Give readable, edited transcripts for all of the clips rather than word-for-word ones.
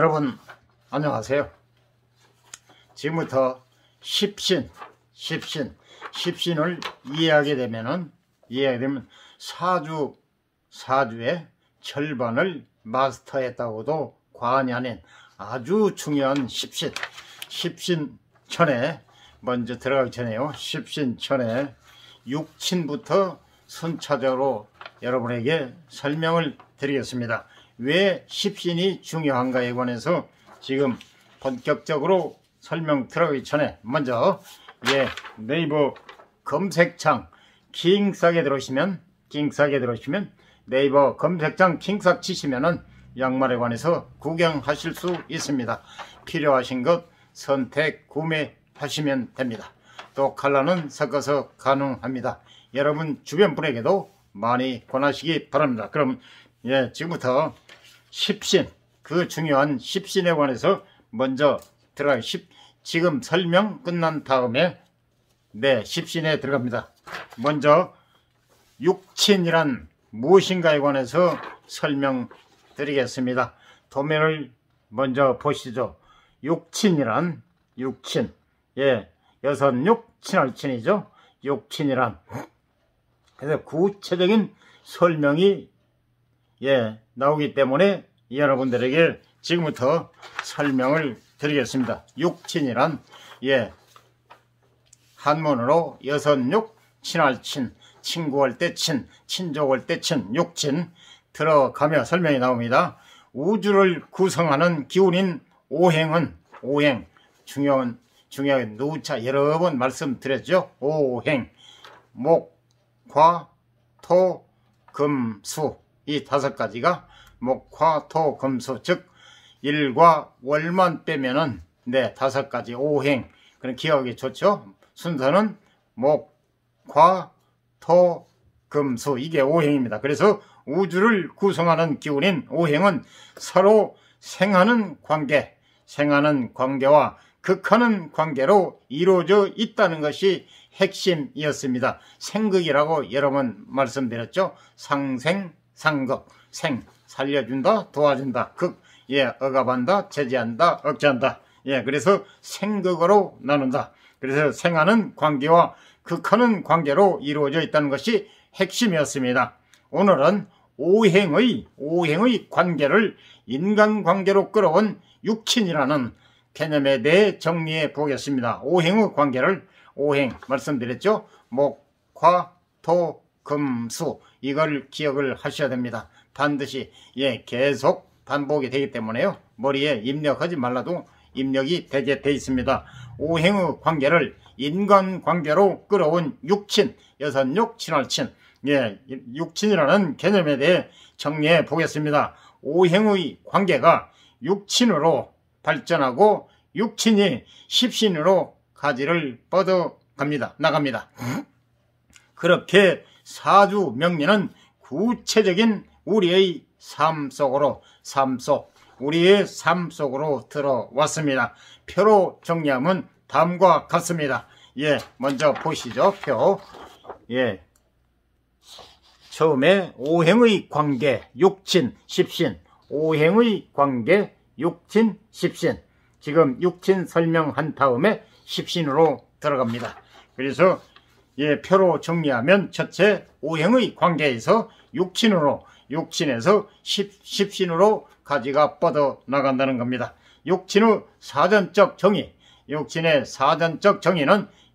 여러분 안녕하세요. 지금부터 십신을 이해하게 되면 사주의 절반을 마스터했다고도 과언이 아닌 아주 중요한 십신천에 먼저 들어가기 전에요. 십신천에 육친부터 순차적으로 여러분에게 설명을 드리겠습니다. 왜 십신이 중요한가에 관해서 지금 본격적으로 설명 들어가기 전에 먼저 네이버 검색창 킹싹에 들어오시면 네이버 검색창 킹싹 치시면은 양말에 관해서 구경하실 수 있습니다. 필요하신 것 선택 구매하시면 됩니다. 또 컬러는 섞어서 가능합니다. 여러분 주변 분에게도 많이 권하시기 바랍니다. 그럼 지금부터 십신, 그 중요한 십신에 관해서 먼저 들어가요. 지금 설명 끝난 다음에 십신에 들어갑니다. 먼저 육친이란 무엇인가에 관해서 설명드리겠습니다. 도면을 먼저 보시죠. 육친이란 여선육 친할친이죠. 육친이란 그래서 구체적인 설명이 나오기 때문에 여러분들에게 지금부터 설명을 드리겠습니다. 육친이란 한문으로 여선육 친할친, 친구할 때 친, 친족할 때 친, 육친 들어가며 설명이 나옵니다. 우주를 구성하는 기운인 오행 중요한 누차 여러 번 말씀드렸죠. 오행 목, 화, 토, 금, 수 이 다섯 가지가 목, 화, 토, 금, 수 즉 일과 월만 빼면은 다섯 가지 오행. 그럼 기억하기 좋죠. 순서는 목, 화, 토, 금, 수 이게 오행입니다. 그래서 우주를 구성하는 기운인 오행은 서로 생하는 관계와 극하는 관계로 이루어져 있다는 것이 핵심이었습니다. 생극이라고 여러 번 말씀드렸죠. 상생상극, 생 살려준다, 도와준다, 극 억압한다, 제재한다, 억제한다. 그래서 생극으로 나눈다. 그래서 생하는 관계와 극하는 관계로 이루어져 있다는 것이 핵심이었습니다. 오늘은 오행의 관계를 인간관계로 끌어온 육친이라는 개념에 대해 정리해 보겠습니다. 오행의 관계를 말씀드렸죠. 목, 화, 토, 금, 수 이걸 기억을 하셔야 됩니다. 반드시 계속 반복이 되기 때문에요. 머리에 입력하지 말라도 입력이 되게 돼 있습니다. 오행의 관계를 인간관계로 끌어온 육친, 여선육, 친할친 육친이라는 개념에 대해 정리해 보겠습니다. 오행의 관계가 육친으로 발전하고 육친이 십신으로 가지를 뻗어 나갑니다. 그렇게 사주 명리는 구체적인 우리의 우리의 삶 속으로 들어왔습니다. 표로 정리하면 다음과 같습니다. 먼저 보시죠. 표. 처음에 오행의 관계, 육친, 십신. 오행의 관계, 육친, 십신. 지금 육친 설명한 다음에 십신으로 들어갑니다. 그래서 표로 정리하면 첫째 오행의 관계에서 육친에서 십신으로 가지가 뻗어 나간다는 겁니다. 육친의 사전적 정의,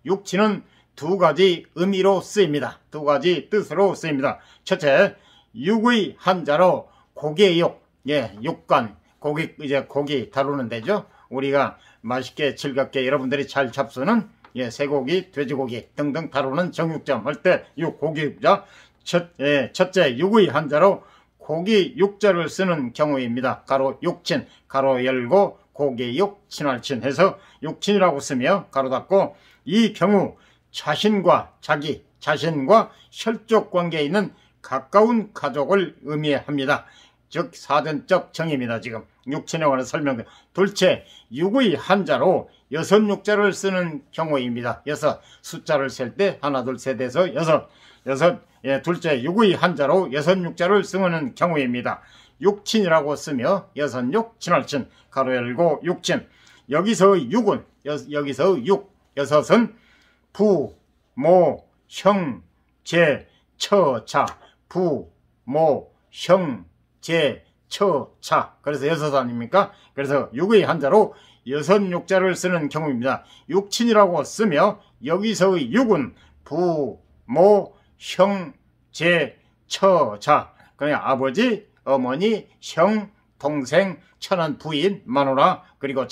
육친은 두 가지 의미로 쓰입니다. 두 가지 뜻으로 쓰입니다. 첫째, 육의 한자로 고기의 육관, 고기 다루는 데죠. 우리가 맛있게 즐겁게 여러분들이 잘 잡수는 쇠고기, 돼지고기 등등 다루는 정육점 할 때 고기자 첫째 육의 한자로 고기 육자를 쓰는 경우입니다. 가로 육친, 가로 열고 고기 육, 친할친 해서 육친이라고 쓰며 가로 닫고 이 경우 자신과 혈족 관계에 있는 가까운 가족을 의미합니다. 즉 사전적 정의입니다. 지금 육친에 관한 설명. 둘째, 육의 한자로 여섯 육자를 쓰는 경우입니다. 여섯 숫자를 셀 때 하나 둘 셋 해서 여섯 둘째 육의 한자로 여섯 육자를 쓰는 경우입니다. 육친이라고 쓰며 여섯육 친할친 가로 열고 육친. 여기서 육은 여기서 육 여섯은 부, 모, 형, 제, 처, 자. 부, 모, 형, 제, 처, 자. 그래서 여섯 아닙니까? 그래서 육의 한자로 여섯 육자를 쓰는 경우입니다. 육친이라고 쓰며 여기서의 육은 부, 모, 형, 제, 처, 자. 그냥 아버지, 어머니, 형, 동생, 천한 부인, 마누라, 그리고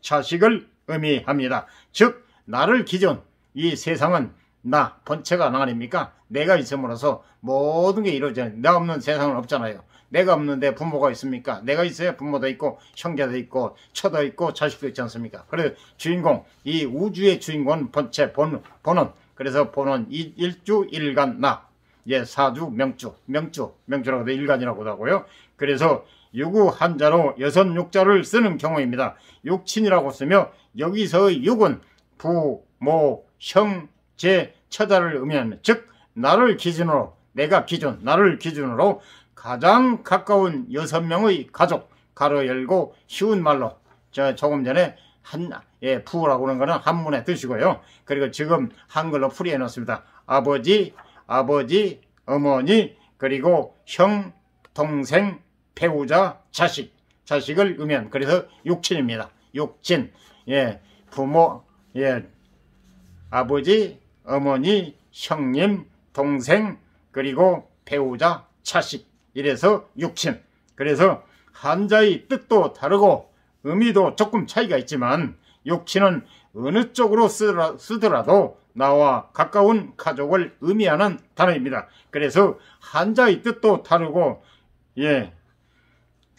자식을 의미합니다. 즉 나를 기준, 이 세상은 나, 본체가 나 아닙니까? 내가 있음으로써 모든 게 이루어져요. 나 없는 세상은 없잖아요. 내가 없는데 부모가 있습니까? 내가 있어야 부모도 있고 형제도 있고 처도 있고 자식도 있지 않습니까? 그래서 주인공, 이 우주의 주인공은 본체, 본원. 그래서 본원 일주 일간 나. 예, 사주 명주라고 해도 일간이라고도 하고요. 그래서 유구 한자로 여섯 육자를 쓰는 경우입니다. 육친이라고 쓰며 여기서의 육은 부, 모, 형, 제, 처자를 의미합니다. 즉 나를 기준으로, 내가 기준, 나를 기준으로 가장 가까운 6명의 가족, 가로 열고 쉬운 말로 조금 전에 부라고 하는 거는 한문에 드시고요. 그리고 지금 한글로 풀이해 놓습니다. 아버지, 어머니, 그리고 형, 동생, 배우자, 자식을 의미한, 그래서 육친입니다. 육친, 예, 부모, 예, 아버지, 어머니, 형님, 동생, 그리고 배우자, 자식, 이래서 육친. 그래서 한자의 뜻도 다르고 의미도 조금 차이가 있지만 육친은 어느 쪽으로 쓰더라도 나와 가까운 가족을 의미하는 단어입니다. 그래서 한자의 뜻도 다르고 예,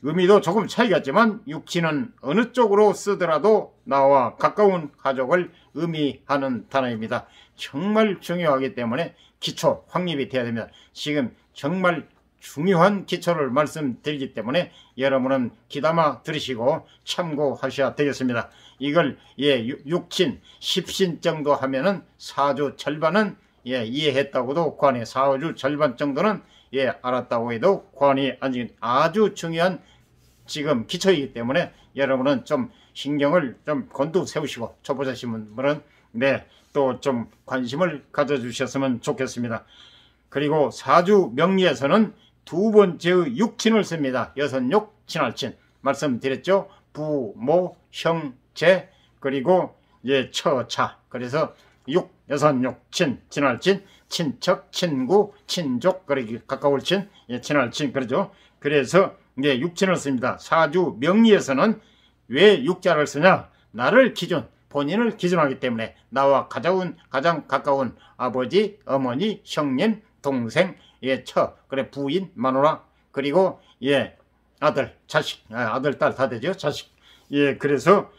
의미도 조금 차이가 있지만 육친은 어느 쪽으로 쓰더라도 나와 가까운 가족을 의미하는 단어입니다. 정말 중요하기 때문에 기초 확립이 돼야 됩니다. 지금 정말 중요한 기초를 말씀드리기 때문에 여러분은 귀담아 들으시고 참고하셔야 되겠습니다. 이걸 육친, 십신 정도 하면은 사주 절반은 이해했다고도 관이, 사주 절반 정도는 알았다고 해도 관이 아주 중요한 지금 기초이기 때문에 여러분은 좀 신경을 좀 곤두 세우시고 초보자신 분은 또 좀 관심을 가져주셨으면 좋겠습니다. 그리고 사주 명리에서는 두 번째의 육친을 씁니다. 여섯육, 친할친 말씀드렸죠. 부, 모, 형, 제, 그리고 처, 자. 그래서 여섯육, 친할친, 친척, 친구, 친족, 그리고 가까울 친, 친할친, 그러죠. 그래서 육친을 씁니다. 사주 명리에서는 왜 육자를 쓰냐? 나를 기준, 본인을 기준하기 때문에 나와 가장 가까운 아버지, 어머니, 형님, 동생, 처, 그래 부인, 마누라, 그리고 아들, 자식, 아들, 딸 다 되죠. 자식. 그래서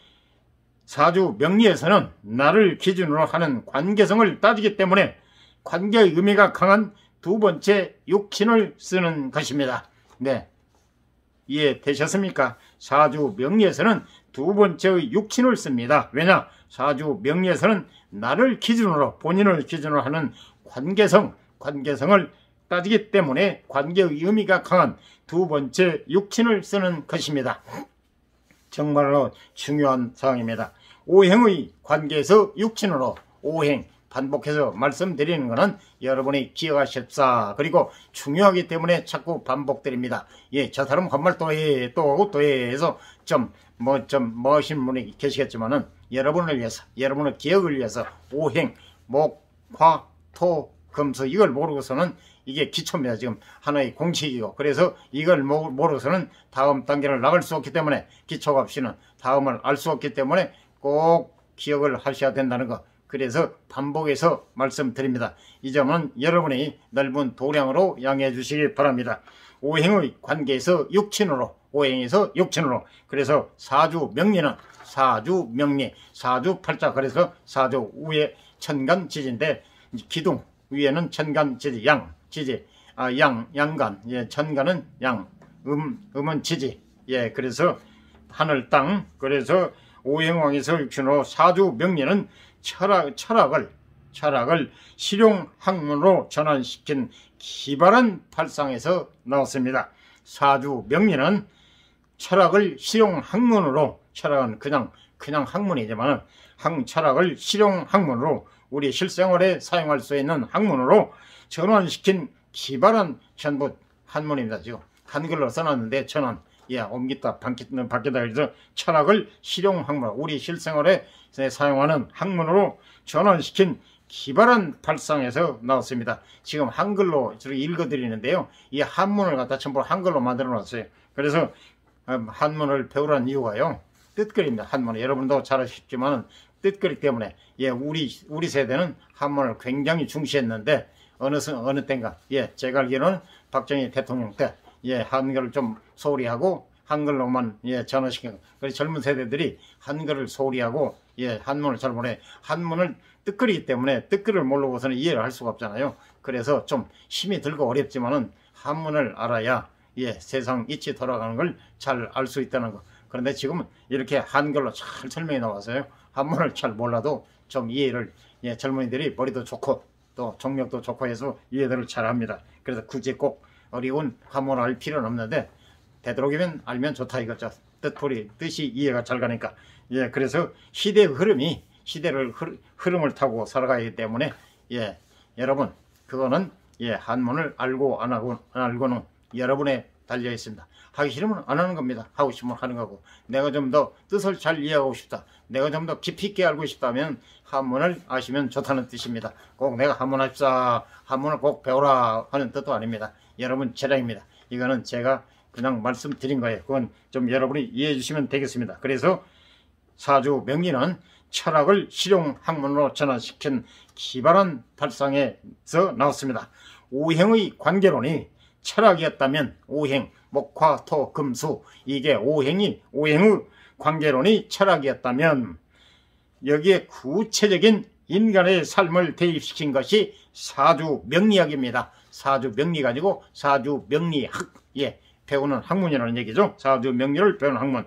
사주 명리에서는 나를 기준으로 하는 관계성을 따지기 때문에 관계의 의미가 강한 두 번째 육친을 쓰는 것입니다. 이해되셨습니까? 사주 명리에서는 두 번째의 육친을 씁니다. 왜냐? 사주 명리에서는 나를 기준으로, 본인을 기준으로 하는 관계성을 따지기 때문에 관계의 의미가 강한 두 번째 육친을 쓰는 것입니다. 정말로 중요한 사항입니다. 오행의 관계에서 육친으로, 오행 반복해서 말씀드리는 것은 여러분이 기억하십사. 그리고 중요하기 때문에 자꾸 반복드립니다. 저 사람 한말 또 하고 또 해서 좀 멋진 분이 계시겠지만은 여러분을 위해서, 여러분의 기억을 위해서 오행, 목, 화, 토, 금수 이걸 모르고서는 이게 기초입니다. 지금 하나의 공식이고, 그래서 이걸 모르고서는 다음 단계를 나갈 수 없기 때문에, 기초가 없이는 다음을 알 수 없기 때문에 꼭 기억을 하셔야 된다는 것. 그래서 반복해서 말씀드립니다. 이 점은 여러분이 넓은 도량으로 양해해 주시기 바랍니다. 오행의 관계에서 육친으로, 오행에서 육친으로. 그래서 사주 명리는 사주 팔자. 그래서 사주 위에 천간 지지인데 기둥 위에는 천간 지지, 지지, 양간, 천간은 양, 음은 지지. 그래서 하늘 땅. 그래서 오행왕에서 육친으로 사주 명리는 철학을 실용 학문으로 전환시킨 기발한 발상에서 나왔습니다. 사주 명리는 철학을 실용학문으로, 철학은 그냥 학문이지만 철학을 실용학문으로 우리 실생활에 사용할 수 있는 학문으로 전환시킨 기발한 전부 한문입니다. 지금 한글로 써놨는데 저는 옮기다 바뀌다 해서 철학을 실용학문, 우리 실생활에 사용하는 학문으로 전환시킨 기발한 발상에서 나왔습니다. 지금 한글로 읽어드리는데요. 이 한문을 갖다 전부 한글로 만들어 놨어요. 그래서 한문을 배우라는 이유가요, 뜻거리입니다. 한문은 여러분도 잘 아시겠지만 뜻거리 때문에 우리 세대는 한문을 굉장히 중시했는데 어느 때인가 제가 알기로는 박정희 대통령 때 한글을 좀 소홀히 하고 한글로만 전환시킨, 그래서 젊은 세대들이 한글을 소홀히 하고 한문을 잘 모르네. 한문을 뜻거리기 때문에 뜻거리를 모르고서는 이해를 할 수가 없잖아요. 그래서 좀 힘이 들고 어렵지만은 한문을 알아야 세상 이치 돌아가는 걸 잘 알 수 있다는 거. 그런데 지금은 이렇게 한글로 잘 설명이 나와서요, 한문을 잘 몰라도 좀 이해를, 젊은이들이 머리도 좋고 또 정력도 좋고 해서 이해들을 잘 합니다. 그래서 굳이 꼭 어려운 한문을 알 필요는 없는데 되도록이면 알면 좋다 이거죠. 뜻이 이해가 잘 가니까. 그래서 시대의 흐름이, 흐름을 타고 살아가기 때문에 여러분, 그거는 한문을 알고 안 알고는 여러분에 달려 있습니다. 하기 싫으면 안 하는 겁니다. 하고 싶으면 하는 거고, 내가 좀 더 뜻을 잘 이해하고 싶다, 내가 좀 더 깊이 있게 알고 싶다면 한문을 아시면 좋다는 뜻입니다. 꼭 내가 한문 합시다, 한문을 꼭 배우라 하는 뜻도 아닙니다. 여러분 재량입니다. 이거는 제가 그냥 말씀드린 거예요. 그건 좀 여러분이 이해해 주시면 되겠습니다. 그래서 사주 명리는 철학을 실용학문으로 전환시킨 기발한 발상에서 나왔습니다. 오행의 관계론이 철학이었다면, 오행, 목화, 토, 금, 수, 이게 오행의 관계론이 철학이었다면 여기에 구체적인 인간의 삶을 대입시킨 것이 사주 명리학입니다. 사주 명리 가지고 사주 명리학, 배우는 학문이라는 얘기죠. 사주 명리를 배우는 학문.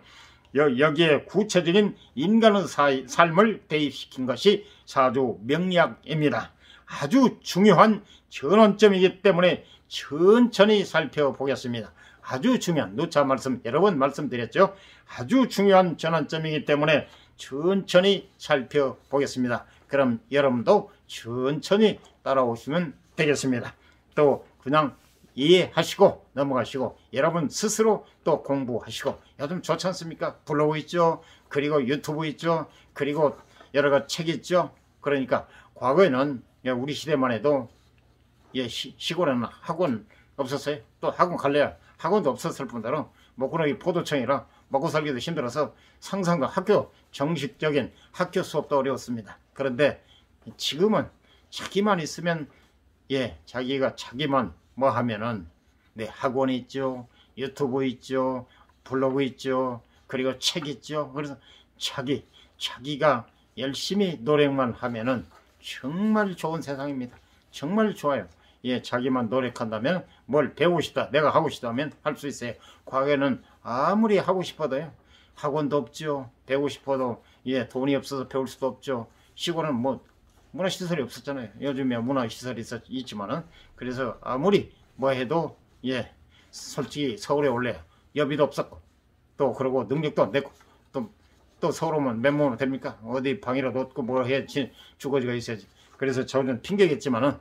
여기에 구체적인 인간의 삶을 대입시킨 것이 사주 명리학입니다. 아주 중요한 전환점이기 때문에 천천히 살펴보겠습니다. 아주 중요한, 누차 여러 번 말씀드렸죠. 아주 중요한 전환점이기 때문에 천천히 살펴보겠습니다. 그럼 여러분도 천천히 따라오시면 되겠습니다. 또 그냥 이해하시고 넘어가시고 여러분 스스로 또 공부하시고, 요즘 좋지 않습니까? 블로그 있죠, 그리고 유튜브 있죠, 그리고 여러 가지 책 있죠. 그러니까 과거에는 우리 시대만 해도 시골에는 학원 없었어요. 또 학원 갈래야 학원도 없었을 뿐더러 목구멍이 포도청이라 먹고 살기도 힘들어서 상상도 정식적인 학교 수업도 어려웠습니다. 그런데 지금은 자기만 있으면 자기만 뭐 하면은 학원이 있죠, 유튜브 있죠, 블로그 있죠, 그리고 책 있죠. 그래서 자기가 열심히 노력만 하면은 정말 좋은 세상입니다. 정말 좋아요. 자기만 노력한다면 뭘 배우고 싶다, 내가 하고 싶다면 할 수 있어요. 과거에는 아무리 하고 싶어도요, 학원도 없죠. 배우고 싶어도 돈이 없어서 배울 수도 없죠. 시골은 문화시설이 없었잖아요. 요즘에 문화시설이 있지만은, 그래서 아무리 뭐 해도 솔직히 서울에 올래 여비도 없었고, 또 그러고 능력도 안 되고, 또 서울 오면 맨몸으로 됩니까? 어디 방이라도 없고 뭐 해 주거지가 있어야지. 그래서 저는 핑계겠지만은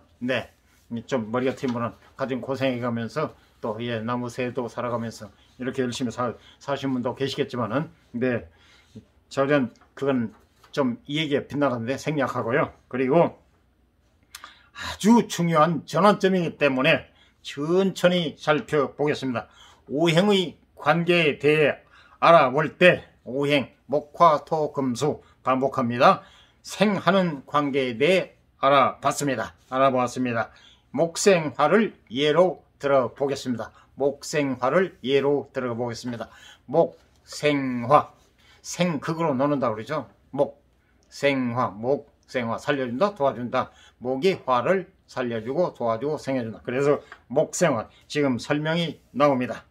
좀 머리 같은 분은 가진 고생해 가면서 또 나무 새도 살아가면서 이렇게 열심히 사신 분도 계시겠지만은, 저는 그건 좀 이 얘기에 빗나가는데 생략하고요. 그리고 아주 중요한 전환점이기 때문에 천천히 살펴보겠습니다. 오행의 관계에 대해 알아볼 때, 오행, 목화, 토, 금, 수 반복합니다. 생하는 관계에 대해 알아보았습니다. 목생화를 예로 들어보겠습니다. 목생화, 생극으로 놓는다 그러죠. 목생화 살려준다, 도와준다. 목이 화를 살려주고 도와주고 생해준다. 그래서 목생화, 지금 설명이 나옵니다.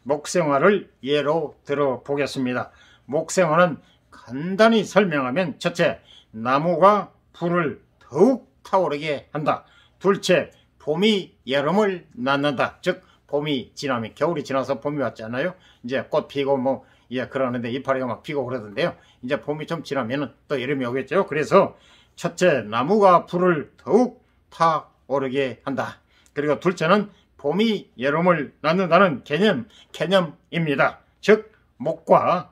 목생화를 예로 들어보겠습니다. 목생화는 간단히 설명하면, 첫째, 나무가 불을 더욱 타오르게 한다. 둘째, 봄이 여름을 낳는다. 즉 봄이 지나면 겨울이 지나서 봄이 왔잖아요. 이제 꽃 피고 뭐 그러는데 이파리가 막 피고 그러던데요. 이제 봄이 좀 지나면은 또 여름이 오겠죠. 그래서 첫째, 나무가 불을 더욱 타오르게 한다. 그리고 둘째는 봄이 여름을 낳는다는 개념입니다. 즉 목과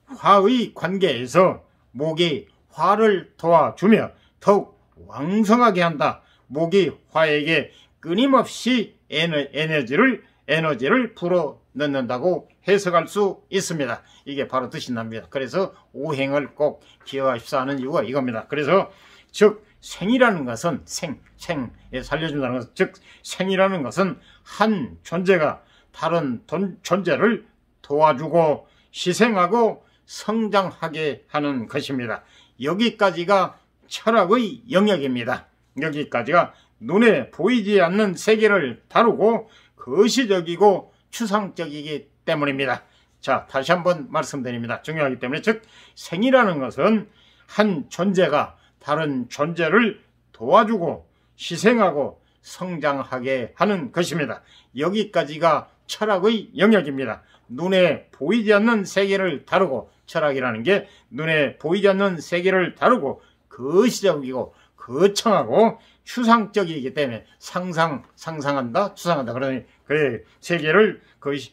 화의 관계에서 목이 화를 도와주며 더욱 왕성하게 한다. 목이 화에게 끊임없이 에너지를 불어넣는다고 해석할 수 있습니다. 이게 바로 뜻이 납니다. 그래서 오행을 꼭 기억하십사 하는 이유가 이겁니다. 그래서 즉 생이라는 것은 생에 살려준다는 것은 즉 생이라는 것은 한 존재가 다른 존재를 도와주고 희생하고 성장하게 하는 것입니다. 여기까지가 철학의 영역입니다. 여기까지가 눈에 보이지 않는 세계를 다루고 거시적이고 추상적이기 때문입니다. 자, 다시 한번 말씀드립니다. 중요하기 때문에 즉 생이라는 것은 한 존재가 다른 존재를 도와주고 희생하고 성장하게 하는 것입니다. 여기까지가 철학의 영역입니다. 눈에 보이지 않는 세계를 다루고 철학이라는 게 눈에 보이지 않는 세계를 다루고 거시적이고 거창하고 추상적이기 때문에 상상한다, 추상한다. 그러니 그 세계를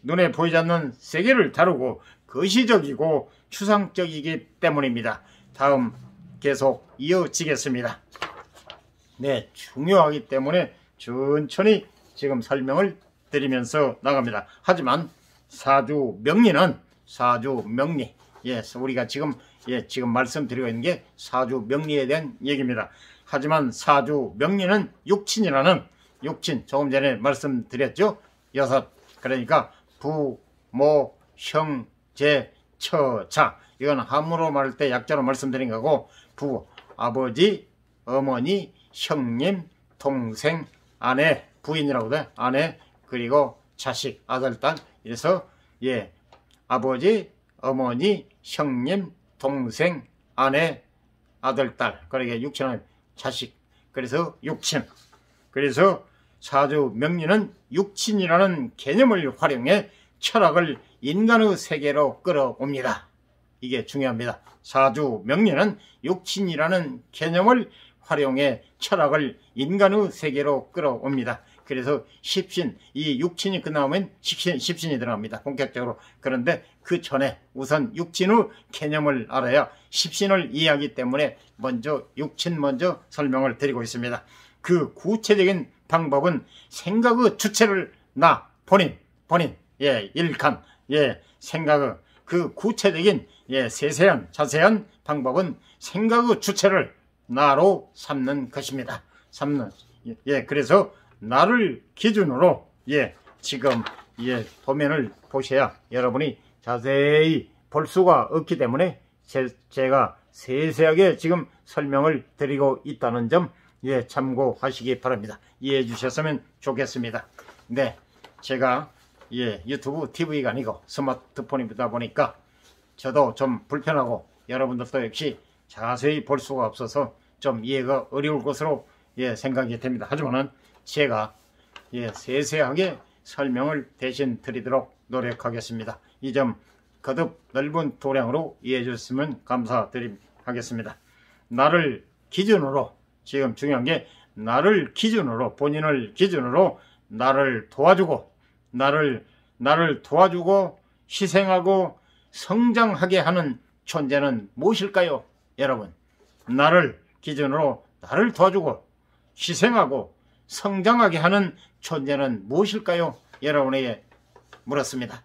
눈에 보이지 않는 세계를 다루고 거시적이고 추상적이기 때문입니다. 다음 계속 이어지겠습니다. 네, 중요하기 때문에 천천히 지금 설명을 드리면서 나갑니다. 하지만 사주명리는 사주명리, 우리가 지금 말씀드리고 있는 게 사주명리에 대한 얘기입니다. 하지만 사주명리는 육친, 조금 전에 말씀드렸죠. 6, 그러니까 부, 모, 형, 제, 처, 자. 이건 함으로 말할 때 약자로 말씀드린 거고, 부, 아버지, 어머니, 형님, 동생, 아내, 부인이라고 돼. 아내, 그리고 자식, 아들, 딸. 이래서 아버지, 어머니, 형님, 동생, 아내, 아들, 딸. 그러니까 육친은 자식. 그래서 육친. 그래서 사주명리는 육친이라는 개념을 활용해 철학을 인간의 세계로 끌어옵니다. 이게 중요합니다. 사주명리는 육친이라는 개념을 활용해 철학을 인간의 세계로 끌어옵니다. 그래서 십신, 이 육친이 끝나면 십신이 들어갑니다. 본격적으로. 그런데 그 전에 우선 육친의 개념을 알아야 십신을 이해하기 때문에 먼저 육친 먼저 설명을 드리고 있습니다. 그 구체적인 방법은 생각의 주체를 본인, 일칸, 생각의 그 구체적인 세세한 자세한 방법은 생각의 주체를 나로 삼는 것입니다. 그래서 나를 기준으로 지금 도면을 보셔야 여러분이 자세히 볼 수가 없기 때문에 제가 세세하게 지금 설명을 드리고 있다는 점 참고하시기 바랍니다. 이해해 주셨으면 좋겠습니다. 네, 제가 유튜브 TV가 아니고 스마트폰이다 보니까 저도 좀 불편하고 여러분들도 역시 자세히 볼 수가 없어서 좀 이해가 어려울 것으로 생각이 됩니다. 하지만은 제가 세세하게 설명을 대신 드리도록 노력하겠습니다. 이 점 거듭 넓은 도량으로 이해해 주셨으면 감사드리겠습니다. 나를 기준으로, 지금 중요한 게 나를 기준으로, 본인을 기준으로 나를 도와주고 희생하고 성장하게 하는 존재는 무엇일까요? 여러분, 나를 기준으로 나를 도와주고 희생하고 성장하게 하는 존재는 무엇일까요? 여러분에게 물었습니다.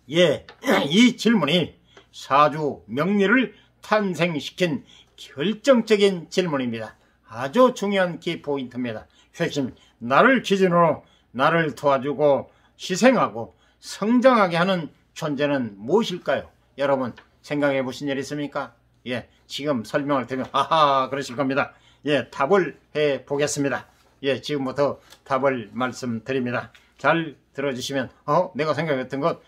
이 질문이 사주 명리를 탄생시킨 결정적인 질문입니다. 아주 중요한 키포인트입니다. 핵심, 나를 기준으로 나를 도와주고 희생하고 성장하게 하는 존재는 무엇일까요? 여러분 생각해 보신 일 있습니까? 지금 설명을 드리면 아하 그러실 겁니다. 답을 해 보겠습니다. 지금부터 답을 말씀드립니다. 잘 들어주시면 내가 생각했던 것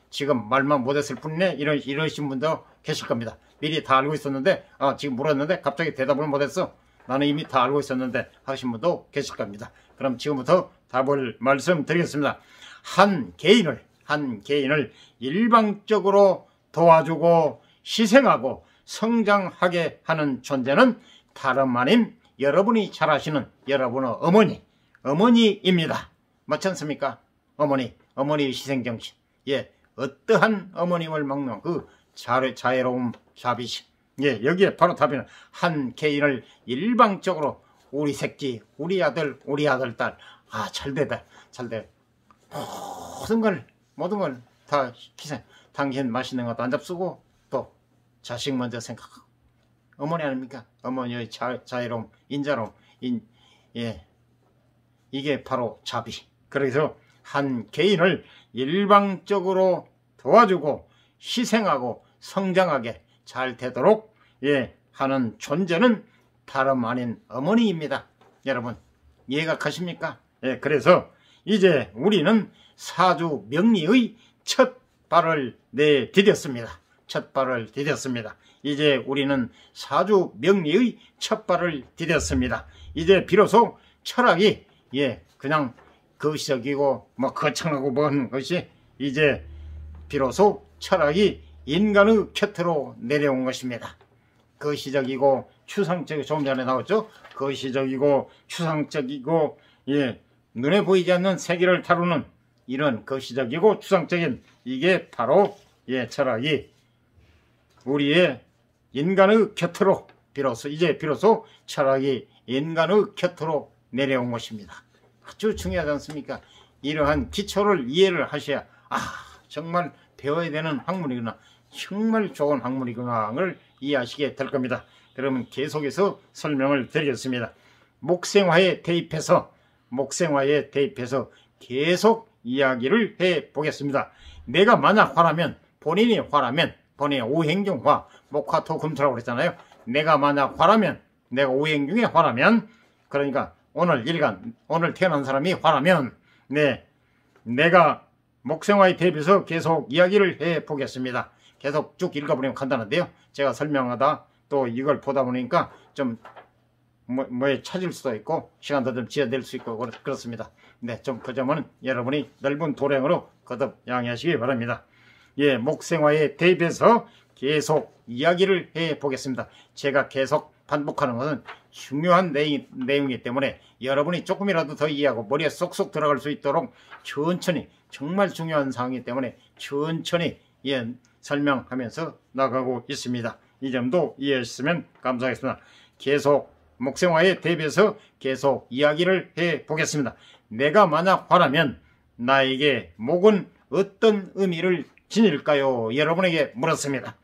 지금 말만 못했을 뿐이네 이러신 분도 계실 겁니다. 미리 다 알고 있었는데 지금 물었는데 갑자기 대답을 못했어. 나는 이미 다 알고 있었는데 하신 분도 계실 겁니다. 그럼 지금부터 답을 말씀드리겠습니다. 한 개인을 일방적으로 도와주고 희생하고 성장하게 하는 존재는 다름 아닌 여러분이 잘 아시는 여러분의 어머니입니다. 맞지 않습니까? 어머니의 희생정신. 예, 어떠한 어머님을 막는 그 자애로움, 자비심. 예, 여기에 바로 답이는 한 개인을 일방적으로 우리 새끼, 우리 아들, 우리 아들딸, 잘돼. 모든 걸 다 희생. 당신 맛있는 것도 안 잡수고 또 자식 먼저 생각하고. 어머니 아닙니까? 어머니의 자애로움, 인자로움. 예, 이게 바로 자비. 그래서 한 개인을 일방적으로 도와주고 희생하고 성장하게 잘 되도록 하는 존재는 다름 아닌 어머니입니다. 여러분 이해가 가십니까? 예, 그래서 이제 우리는 사주 명리의 첫 발을 내디뎠습니다. 이제 우리는 사주 명리의 첫 발을 디뎠습니다. 이제 비로소 철학이 그냥 거시적이고 거창하고 먼 것이 이제 비로소 철학이 인간의 곁으로 내려온 것입니다. 거시적이고 추상적이고 조금 전에 나왔죠. 거시적이고 추상적이고 눈에 보이지 않는 세계를 다루는 이런 거시적이고 추상적인 이게 바로 철학이 우리의 인간의 곁으로 비로소 철학이 인간의 곁으로 내려온 것입니다. 아주 중요하지 않습니까? 이러한 기초를 이해를 하셔야 정말 배워야 되는 학문이구나, 정말 좋은 학문이구나를 이해하시게 될 겁니다. 그러면 계속해서 설명을 드리겠습니다. 목생화에 대입해서 계속 이야기를 해 보겠습니다. 내가 만약 화라면, 본인이 오행중 화, 목화토 금토라고 그랬잖아요. 내가 만약 화라면, 내가 오행중에 화라면, 그러니까 오늘 태어난 사람이 화라면, 내가 목생화에 대입해서 계속 이야기를 해 보겠습니다. 계속 쭉 읽어보면 간단한데요. 제가 설명하다 또 이걸 보다 보니까 좀 뭐에 찾을 수도 있고 시간도 좀 지연될 수 있고 그렇습니다. 좀 그 점은 여러분이 넓은 도량으로 거듭 양해하시기 바랍니다. 목생화에 대입해서 계속 이야기를 해 보겠습니다. 제가 계속 반복하는 것은 중요한 내용이기 때문에 여러분이 조금이라도 더 이해하고 머리에 쏙쏙 들어갈 수 있도록 천천히, 정말 중요한 사항이기 때문에 천천히 설명하면서 나가고 있습니다. 이 점도 이해하셨으면 감사하겠습니다. 계속 목생화에 대비해서 계속 이야기를 해 보겠습니다. 내가 만약 화라면 나에게 목은 어떤 의미를 지닐까요? 여러분에게 물었습니다.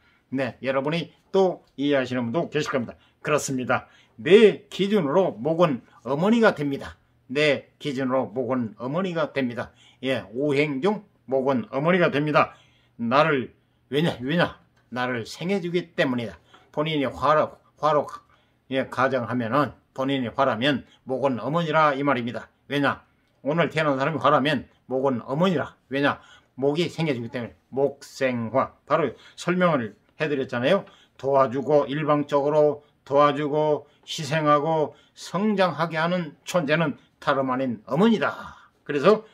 여러분이 또 이해하시는 분도 계실 겁니다. 그렇습니다. 내 기준으로 목은 어머니가 됩니다. 오행중 목은 어머니가 됩니다. 왜냐? 나를 생해주기 때문이다. 본인이 화로 가정하면은, 본인이 화라면 목은 어머니라 이 말입니다. 왜냐? 오늘 태어난 사람이 화라면 목은 어머니라. 왜냐? 목이 생겨주기 때문에. 목생화. 바로 설명을 해드렸잖아요. 도와주고, 일방적으로 도와주고 희생하고 성장하게 하는 존재는 다름 아닌 어머니다. 그래서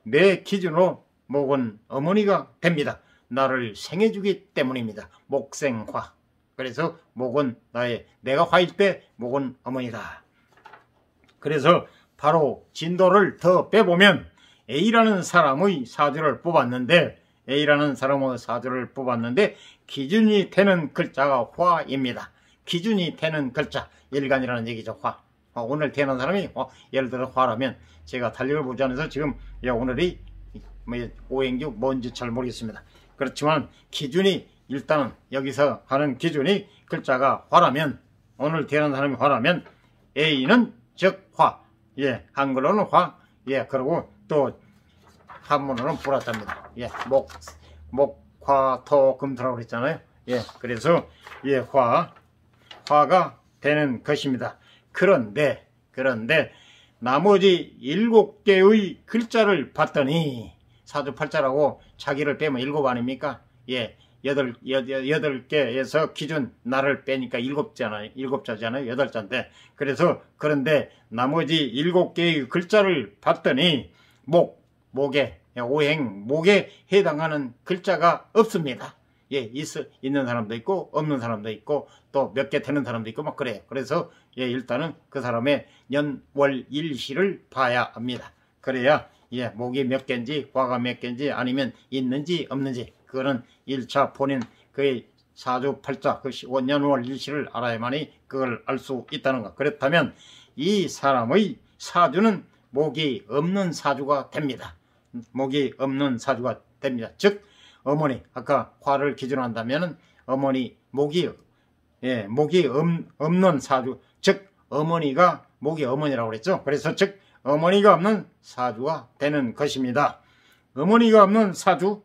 내 기준으로 목은 어머니가 됩니다. 나를 생해주기 때문입니다. 목생화. 그래서 목은 내가 화일 때 목은 어머니다. 그래서 바로 진도를 더 빼보면 A라는 사람의 사주를 뽑았는데 기준이 되는 글자가 화입니다. 기준이 되는 글자, 일간이라는 얘기죠. 화. 오늘 태어난 사람이 예를 들어 화라면, 제가 달력을 보지 않아서 지금 오늘이 오행중 뭔지 잘 모르겠습니다. 그렇지만 기준이, 일단은 여기서 하는 기준이 글자가 화라면, 오늘 태어난 사람이 화라면 A는 즉 화. 한글로는 화. 그리고 또 한문으로는 불화자입니다. 목화토 금토라고 그랬잖아요. 그래서 화가 되는 것입니다. 그런데 나머지 7개의 글자를 봤더니, 사주팔자라고 자기를 빼면 7 아닙니까? 여덟 개에서 기준 날을 빼니까 7자잖아요. 8자인데. 그래서 그런데 나머지 7개의 글자를 봤더니 목에 오행 목에 해당하는 글자가 없습니다. 예, 있는 사람도 있고 없는 사람도 있고 또 몇 개 되는 사람도 있고 막 그래요. 그래서 예, 일단은 그 사람의 연월일시를 봐야 합니다. 그래야 예, 목이 몇 개인지 화가 몇 개인지 아니면 있는지 없는지 그거는 1차 본인 그의 사주 팔자 그 연월일시를 알아야만이 그걸 알 수 있다는 것. 그렇다면 이 사람의 사주는 목이 없는 사주가 됩니다. 목이 없는 사주가 됩니다. 즉 어머니 아까 화를 기준으로 한다면은 어머니 목이 없는 사주 즉 어머니가 목이 어머니라고 그랬죠. 그래서 즉 어머니가 없는 사주가 되는 것입니다. 어머니가 없는 사주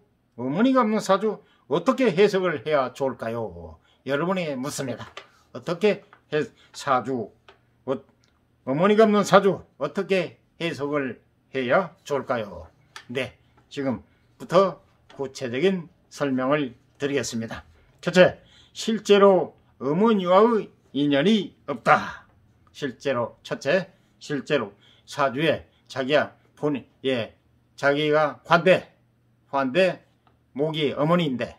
어떻게 해석을 해야 좋을까요? 여러분이 묻습니다. 어떻게 어머니가 없는 사주 어떻게 해석을 해야 좋을까요? 네, 지금부터 구체적인 설명을 드리겠습니다. 첫째, 실제로 어머니와의 인연이 없다. 실제로 사주에 자기가 환대 목이 어머니인데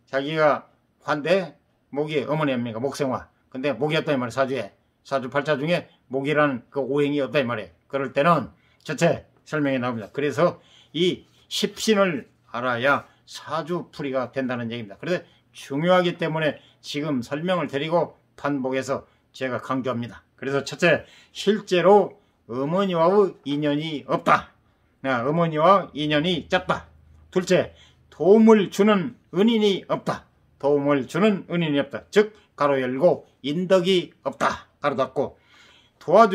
자기가 환대 목이 어머니입니까? 목생화. 근데 목이 없다 이 말이에요. 사주에 사주 팔자 중에 목이라는 그 오행이 없다 이 말이에요. 그럴 때는 첫째 설명이 나옵니다. 그래서 이 십신을 알아야 사주풀이가 된다는 얘기입니다. 그래서 중요하기 때문에 지금 설명을 드리고 반복해서 제가 강조합니다. 그래서 첫째, 실제로 어머니와의 인연이 없다. 어머니와 인연이 짧다. 둘째, 도움을 주는 은인이 없다. 즉 가로 열고 인덕이 없다. 가로 닫고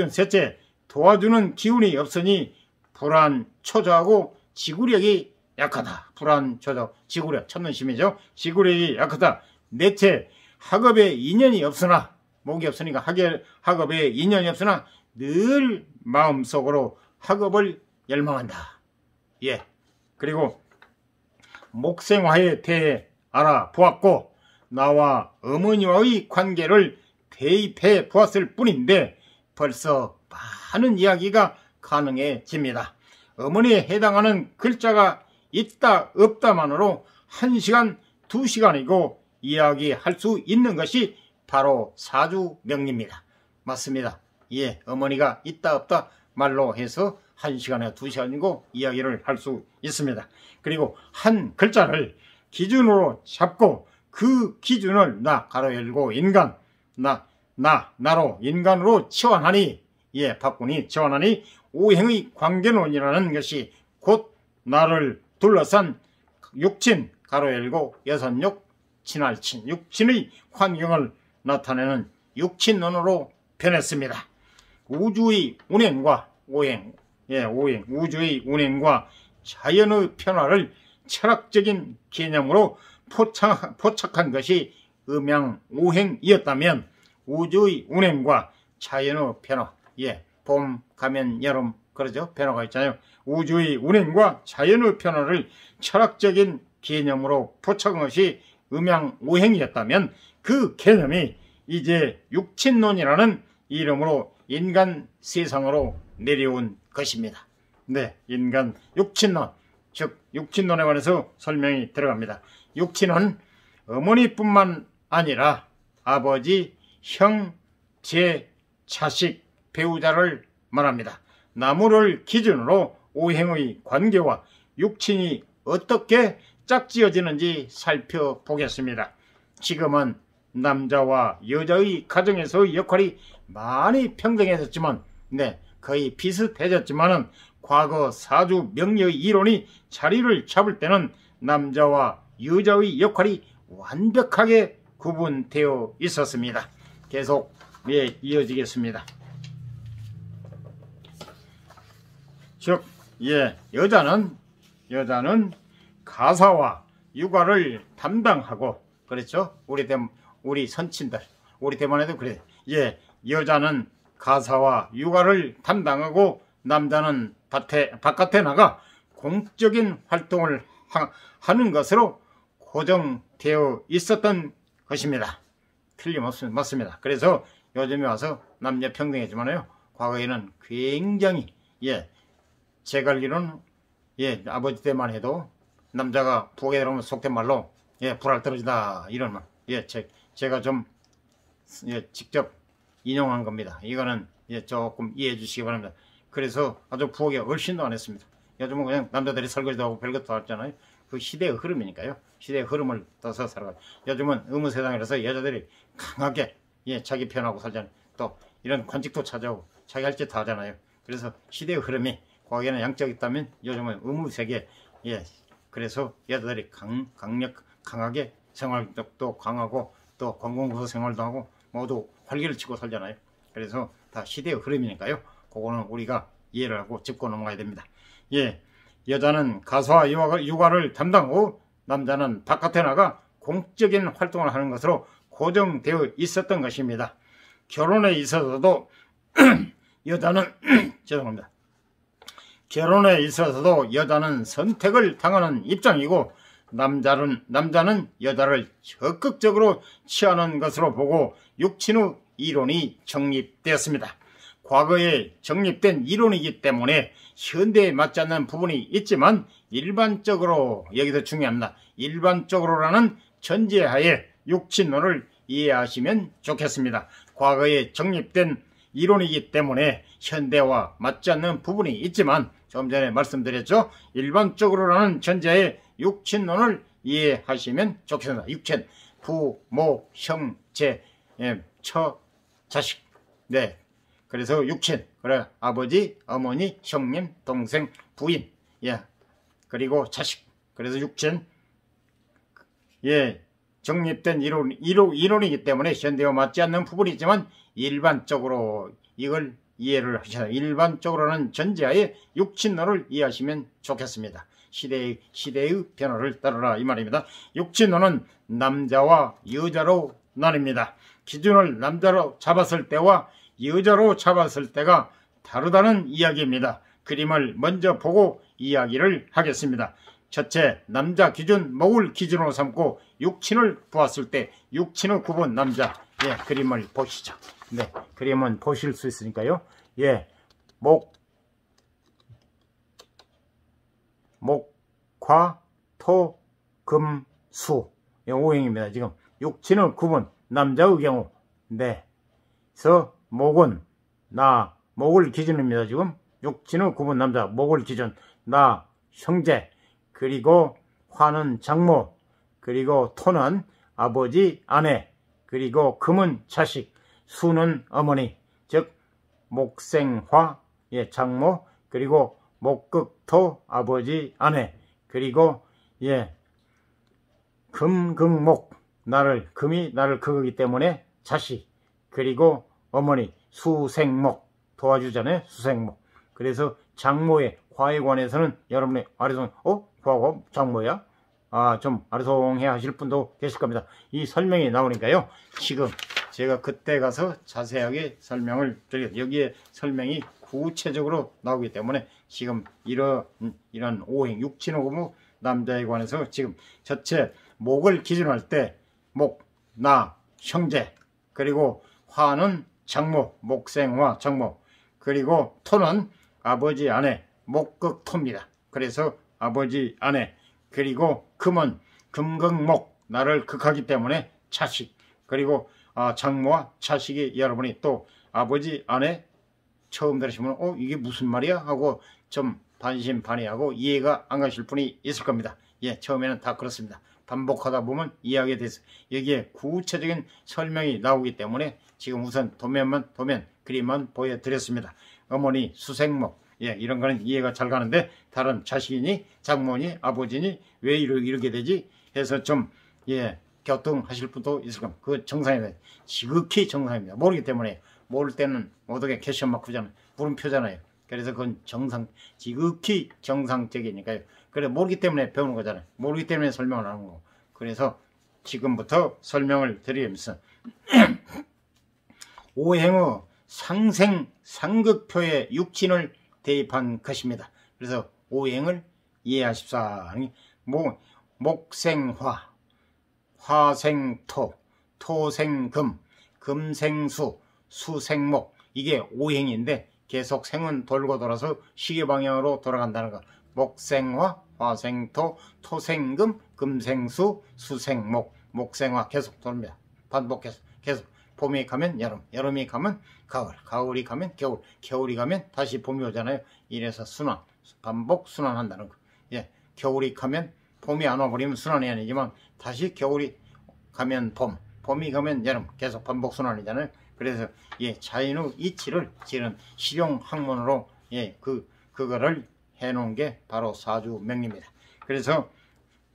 셋째, 도와주는 기운이 없으니 불안, 초조하고 지구력이 약하다. 불안, 초조, 지구력, 천문심이죠. 지구력이 약하다. 넷째, 학업에 인연이 없으나 목이 없으니까 학업에 인연이 없으나 늘 마음속으로 학업을 열망한다. 예. 그리고 목생화에 대해 알아보았고 나와 어머니와의 관계를 대입해 보았을 뿐인데 벌써 많은 이야기가 가능해집니다. 어머니에 해당하는 글자가 있다 없다만으로 1시간 2시간이고 이야기할 수 있는 것이 바로 사주명리입니다. 맞습니다. 예, 어머니가 있다 없다 말로 해서 1시간에 2시간이고 이야기를 할 수 있습니다. 그리고 한 글자를 기준으로 잡고 그 기준을 가로 열고 인간 나로 인간으로 치환하니 바꾸니 치환하니 오행의 관계론이라는 것이 곧 나를 둘러싼 육친 가로 열고 여선육 친할친 육친의 환경을 나타내는 육친론으로 변했습니다. 우주의 운행과 우주의 운행과 자연의 변화를 철학적인 개념으로 포착한 것이 음양오행이었다면 우주의 운행과 자연의 변화, 봄 가면 여름 그러죠. 변화가 있잖아요. 우주의 운행과 자연의 변화를 철학적인 개념으로 포착한 것이 음양오행이었다면 그 개념이 이제 육친론이라는 이름으로 인간 세상으로 내려온 것입니다. 네, 인간 육친론, 즉 육친론에 관해서 설명이 들어갑니다. 육친은 어머니뿐만 아니라 아버지, 형, 제, 자식, 배우자를 말합니다. 나무를 기준으로 오행의 관계와 육친이 어떻게 짝지어지는지 살펴보겠습니다. 지금은 남자와 여자의 가정에서의 역할이 많이 평등해졌지만 거의 비슷해졌지만은 과거 사주 명리의 이론이 자리를 잡을 때는 남자와 여자의 역할이 완벽하게 구분되어 있었습니다. 계속 이어지겠습니다. 즉 여자는 가사와 육아를 담당하고 그렇죠? 우리 선친들 우리 대만에도 그래. 여자는 가사와 육아를 담당하고 남자는 바깥에 나가 공적인 활동을 하는 것으로 고정되어 있었던 것입니다. 틀림없습니다. 맞습니다. 그래서 요즘에 와서 남녀 평등이지만요, 과거에는 굉장히, 제가 알기로는, 아버지 때만 해도 남자가 부엌에 들어오면 속된 말로, 불알 떨어진다, 이런 말. 제가 좀, 직접 인용한 겁니다. 이거는, 조금 이해해 주시기 바랍니다. 그래서 아주 부엌에 얼씬도 안 했습니다. 요즘은 그냥 남자들이 설거지도 하고 별것도 하잖아요. 그 시대의 흐름이니까요. 시대의 흐름을 떠서 살아가요. 요즘은 의무세상이라서 여자들이 강하게, 자기 편하고 살잖아요. 또 이런 관직도 찾아오고 자기 할 짓 다 하잖아요. 그래서 시대의 흐름이 과거에는 양적이 있다면 요즘은 의무세계, 그래서 여자들이 강하게 생활력도 강하고 또 관공서 생활도 하고 모두 활기를 치고 살잖아요. 그래서 다 시대의 흐름이니까요. 그거는 우리가 이해를 하고 짚고 넘어가야 됩니다. 여자는 가사와 육아를 담당하고 남자는 바깥에 나가 공적인 활동을 하는 것으로 고정되어 있었던 것입니다. 결혼에 있어서도 여자는 죄송합니다. 결혼에 있어서도 여자는 선택을 당하는 입장이고 남자는 여자를 적극적으로 취하는 것으로 보고 육친의 이론이 정립되었습니다. 과거에 정립된 이론이기 때문에 현대에 맞지 않는 부분이 있지만 일반적으로, 여기도 중요합니다. 일반적으로라는 전제하에 육친론을 이해하시면 좋겠습니다. 과거에 정립된 이론이기 때문에 현대와 맞지 않는 부분이 있지만 좀 전에 말씀드렸죠. 일반적으로라는 전제하에 육친론을 이해하시면 좋겠습니다. 육친, 부, 모, 형, 제, 처, 자식. 그래서 육친, 그래, 아버지, 어머니, 형님, 동생, 부인, 그리고 자식. 그래서 육친, 정립된 이론이기 때문에 현대와 맞지 않는 부분이 있지만 일반적으로 이걸 이해를 하셔야, 일반적으로는 전제하에 육친론을 이해하시면 좋겠습니다. 시대의 변화를 따르라, 이 말입니다. 육친론은 남자와 여자로 나뉩니다. 기준을 남자로 잡았을 때와 여자로 잡았을 때가 다르다는 이야기입니다. 그림을 먼저 보고 이야기를 하겠습니다. 첫째, 남자 기준, 목을 기준으로 삼고 육친을 보았을 때 육친의 구분 남자. 그림을 보시죠. 그림은 보실 수 있으니까요. 목, 화, 토, 금, 수. 오행입니다. 지금 육친의 구분 남자의 경우. 그래서 목은 목을 기준입니다. 지금 육친의 구분 남자, 목을 기준, 형제, 그리고 화는 장모, 그리고 토는 아버지, 아내, 그리고 금은 자식, 수는 어머니, 즉 목생화, 장모, 그리고 목극토, 아버지, 아내, 그리고 금극목, 금이 나를 극이기 때문에 자식, 그리고 어머니, 수생목, 도와주잖아요. 수생목. 그래서 장모의 화에 관해서는 여러분의 아리송, 화가 장모야? 좀 아리송해 하실 분도 계실 겁니다. 이 설명이 나오니까요. 지금 제가 그때 가서 자세하게 설명을 드리겠습니다. 여기에 설명이 구체적으로 나오기 때문에 지금 이런 오행, 육친오구 남자에 관해서 지금 첫째, 목을 기준으로 할 때 목, 형제, 그리고 화는 장모, 목생화, 장모, 그리고 토는 아버지, 아내, 목극토입니다. 그래서 아버지, 아내, 그리고 금은 금극목, 나를 극하기 때문에 자식, 그리고 장모와 자식이 여러분이 또 아버지, 아내 처음 들으시면 이게 무슨 말이야? 하고 좀 반신반의하고 이해가 안 가실 분이 있을 겁니다. 처음에는 다 그렇습니다. 반복하다 보면 이해하게 돼서 여기에 구체적인 설명이 나오기 때문에 지금 우선 도면 그림만 보여드렸습니다. 어머니, 수생목, 이런 거는 이해가 잘 가는데 다른 자식이니 장모니 아버지니 왜 이렇게 되지 해서 좀 격동하실 분도 있을 겁니다. 그 정상입니다. 지극히 정상입니다. 모르기 때문에, 모를 때는 모두게 캐션 마크잖아요. 물음표잖아요. 그래서 그건 지극히 정상적이니까요. 그래, 모르기 때문에 배우는 거잖아요. 모르기 때문에 설명을 하는 거고. 그래서 지금부터 설명을 드리면서 오행의 상생 상극표에 육친을 대입한 것입니다. 그래서 오행을 이해하십사. 목생화, 화생토, 토생금, 금생수, 수생목. 이게 오행인데 계속 생은 돌고 돌아서 시계 방향으로 돌아간다는 거. 목생화, 화생토, 토생금, 금생수, 수생목. 목생화 계속 돌립니다. 반복해서 계속. 봄이 가면 여름, 여름이 가면 가을, 가을이 가면 겨울, 겨울이 가면 다시 봄이 오잖아요. 이래서 순환, 반복 순환한다는 거. 예, 겨울이 가면 봄이 안 와버리면 순환이 아니지만 다시 겨울이 가면 봄, 봄이 가면 여름, 계속 반복 순환이잖아요. 그래서 예, 자연의 이치를 지는 실용학문으로 예, 그거를 해놓은 게 바로 사주명리입니다. 그래서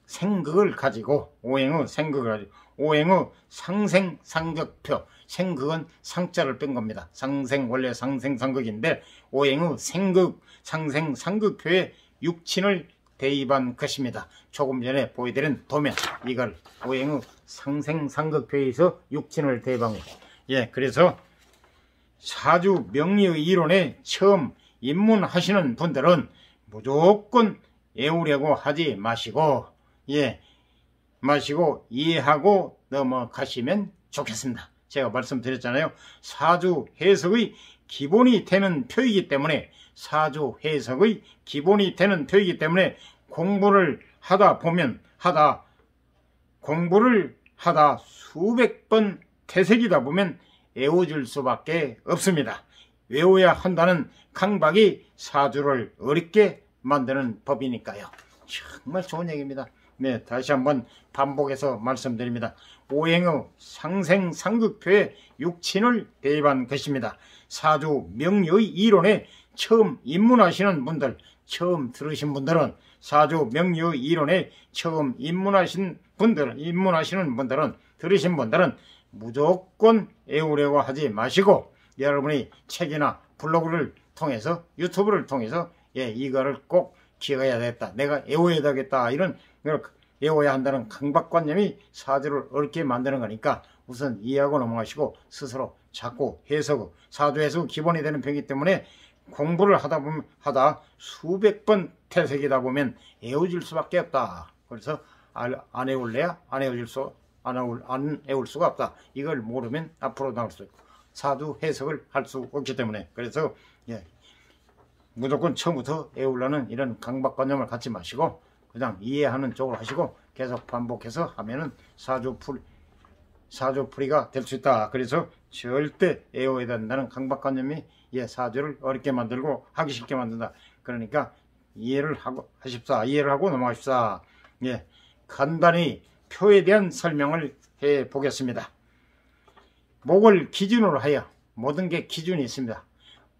생극을 가지고 오행의 생극을 가지고 오행의 상생상극표, 생극은 상자를 뺀 겁니다. 상생 원래 상생상극인데 오행의 생극 상생상극표에 육친을 대입한 것입니다. 조금 전에 보여드린 도면, 이걸 오행의 상생상극표에서 육친을 대입한 것. 예, 그래서 사주 명리의 이론에 처음 입문하시는 분들은 무조건 외우려고 하지 마시고 예, 마시고 이해하고 넘어가시면 좋겠습니다. 제가 말씀드렸잖아요. 사주 해석의 기본이 되는 표이기 때문에 사주 해석의 기본이 되는 표이기 때문에 공부를 하다 보면 공부를 하다 수백 번 되새기다 보면 외워질 수밖에 없습니다. 외워야 한다는 강박이 사주를 어렵게 만드는 법이니까요. 정말 좋은 얘기입니다. 네, 다시 한번 반복해서 말씀드립니다. 오행의 상생상극표에 육친을 대입한 것입니다. 사주 명리의 이론에 처음 입문하시는 분들, 처음 들으신 분들은 사주 명리의 이론에 처음 입문하시는 분들은 들으신 분들은 무조건 외우려고 하지 마시고 여러분이 책이나 블로그를 통해서 유튜브를 통해서 예, 이거를 꼭 기억해야 되겠다. 내가 외워야 되겠다. 이런 외워야 한다는 강박관념이 사주를 어렵게 만드는 거니까 우선 이해하고 넘어가시고 스스로 자꾸 해석, 사주 해석 기본이 되는 편이기 때문에 공부를 하다 수백 번 되새기다 보면 외워질 수밖에 없다. 그래서 안 외울래야 안 외울 수가 없다. 이걸 모르면 앞으로 나올 수 있고 사주 해석을 할 수 없기 때문에 그래서 예, 무조건 처음부터 외우려는 이런 강박관념을 갖지 마시고 그냥 이해하는 쪽으로 하시고 계속 반복해서 하면은 사주풀이가 될 수 있다. 그래서 절대 외워야 된다는 강박관념이 예, 사주를 어렵게 만들고 하기 쉽게 만든다. 그러니까 이해를 하고 넘어가십사. 예, 간단히 표에 대한 설명을 해 보겠습니다. 목을 기준으로 하여 모든 게 기준이 있습니다.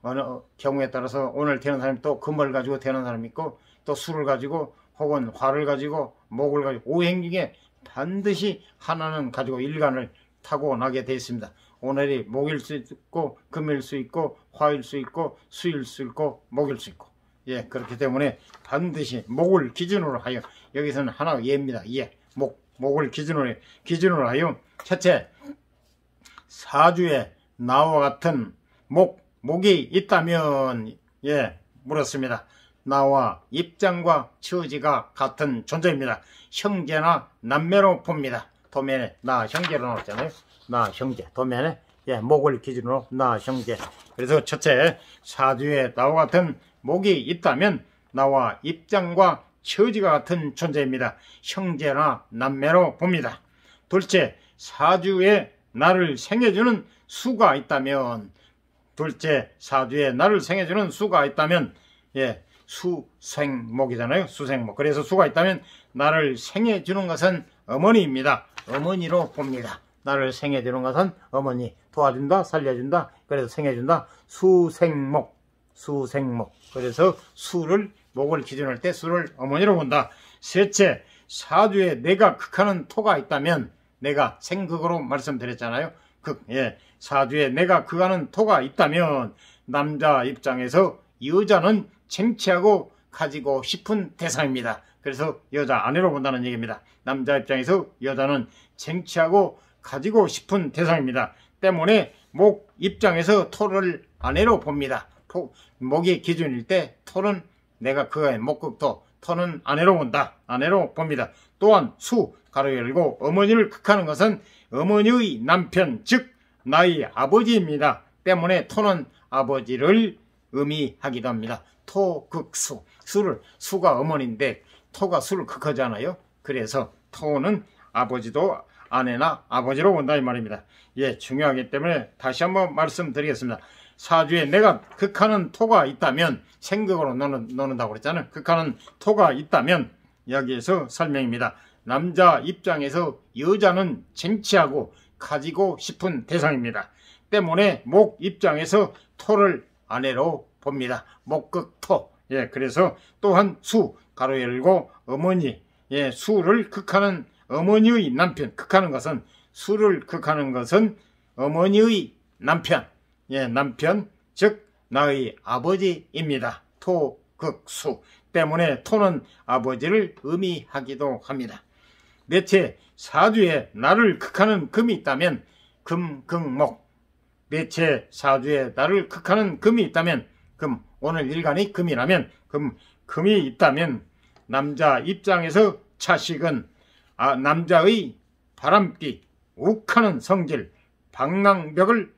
어느 경우에 따라서 오늘 되는 사람이 또 금을 가지고 되는 사람이 있고 또 수를 가지고 혹은 화를 가지고 목을 가지고 오행 중에 반드시 하나는 가지고 일간을 타고나게 되어 있습니다. 오늘이 목일 수 있고 금일 수 있고 화일 수 있고 수일 수 있고 목일 수 있고 예, 그렇기 때문에 반드시 목을 기준으로 하여 여기서는 하나가 예입니다. 예, 목을 기준으로 하여 첫째 사주에 나와 같은 목이 있다면 예, 물었습니다. 나와 입장과 처지가 같은 존재입니다. 형제나 남매로 봅니다. 도면에 나 형제로 나왔잖아요. 나 형제 도면에 예, 목을 기준으로 나 형제. 그래서 첫째 사주에 나와 같은 목이 있다면 나와 입장과 처지가 같은 존재입니다. 형제나 남매로 봅니다. 둘째 사주에 나를 생해주는 수가 있다면 사주에 나를 생해주는 수가 있다면 예, 수생목이잖아요. 수생목. 그래서 수가 있다면 나를 생해주는 것은 어머니입니다. 어머니로 봅니다. 나를 생해주는 것은 어머니. 도와준다, 살려준다, 그래서 생해준다. 수생목. 그래서 목을 기준할 때 수를 어머니로 본다. 셋째, 사주에 내가 극하는 토가 있다면 내가 생극으로 말씀드렸잖아요. 사주에 내가 극하는 토가 있다면 남자 입장에서 여자는 쟁취하고 가지고 싶은 대상입니다. 그래서 여자 아내로 본다는 얘기입니다. 남자 입장에서 여자는 쟁취하고 가지고 싶은 대상입니다. 때문에 목 입장에서 토를 아내로 봅니다. 목이 기준일 때 토는 내가 그거의 목극토, 토는 아내로 본다. 아내로 봅니다. 또한 수 가로 열고 어머니를 극하는 것은 어머니의 남편 즉 나의 아버지입니다. 때문에 토는 아버지를 의미하기도 합니다. 토극수 수가 어머니인데 토가 수를 극하잖아요. 그래서 토는 아버지도 아내나 아버지로 본다 이 말입니다. 예, 중요하기 때문에 다시 한번 말씀드리겠습니다. 사주에 내가 극하는 토가 있다면 생극으로 노는다고 그랬잖아요. 극하는 토가 있다면 여기에서 설명입니다. 남자 입장에서 여자는 쟁취하고 가지고 싶은 대상입니다. 때문에 목 입장에서 토를 아내로 봅니다. 목극토. 예, 그래서 또한 수 가로 열고 어머니. 예, 수를 극하는 어머니의 남편. 극하는 것은 수를 극하는 것은 어머니의 남편. 예, 남편 즉 나의 아버지입니다. 토극수 때문에 토는 아버지를 의미하기도 합니다. 넷째, 사주에 나를 극하는 금이 있다면 금극목. 넷째, 사주에 나를 극하는 금이 있다면 금, 오늘 일간이 금이라면 금이 있다면 남자 입장에서 차식은 남자의 바람기, 욱하는 성질, 방랑벽을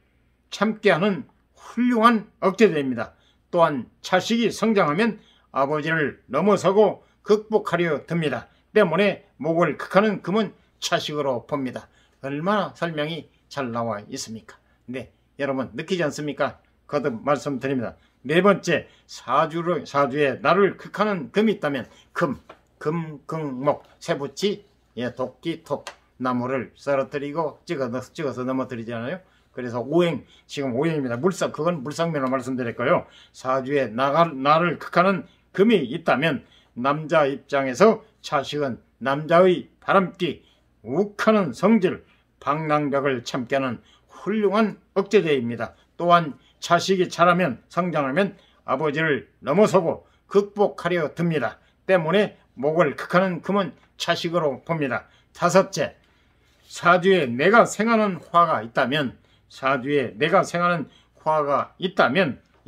참게 하는 훌륭한 억제제입니다. 또한 차식이 성장하면 아버지를 넘어서고 극복하려 듭니다. 때문에 목을 극하는 금은 차식으로 봅니다. 얼마나 설명이 잘 나와 있습니까? 네, 여러분 느끼지 않습니까? 거듭 말씀드립니다. 네 번째, 사주에 나를 극하는 금이 있다면 금극목, 세부치, 예, 도끼, 톡, 나무를 썰어뜨리고 찍어서 넘어뜨리잖아요. 그래서 오행, 지금 오행입니다. 그건 물상면으로 말씀드렸고요. 사주에 나를 극하는 금이 있다면 남자 입장에서 차식은 남자의 바람기, 욱하는 성질, 방랑벽을 참게 하는 훌륭한 억제제입니다. 또한 차식이 자라면 성장하면 아버지를 넘어서고 극복하려 듭니다. 때문에 목을 극하는 금은 차식으로 봅니다. 다섯째, 사주에 내가 생하는 화가 있다면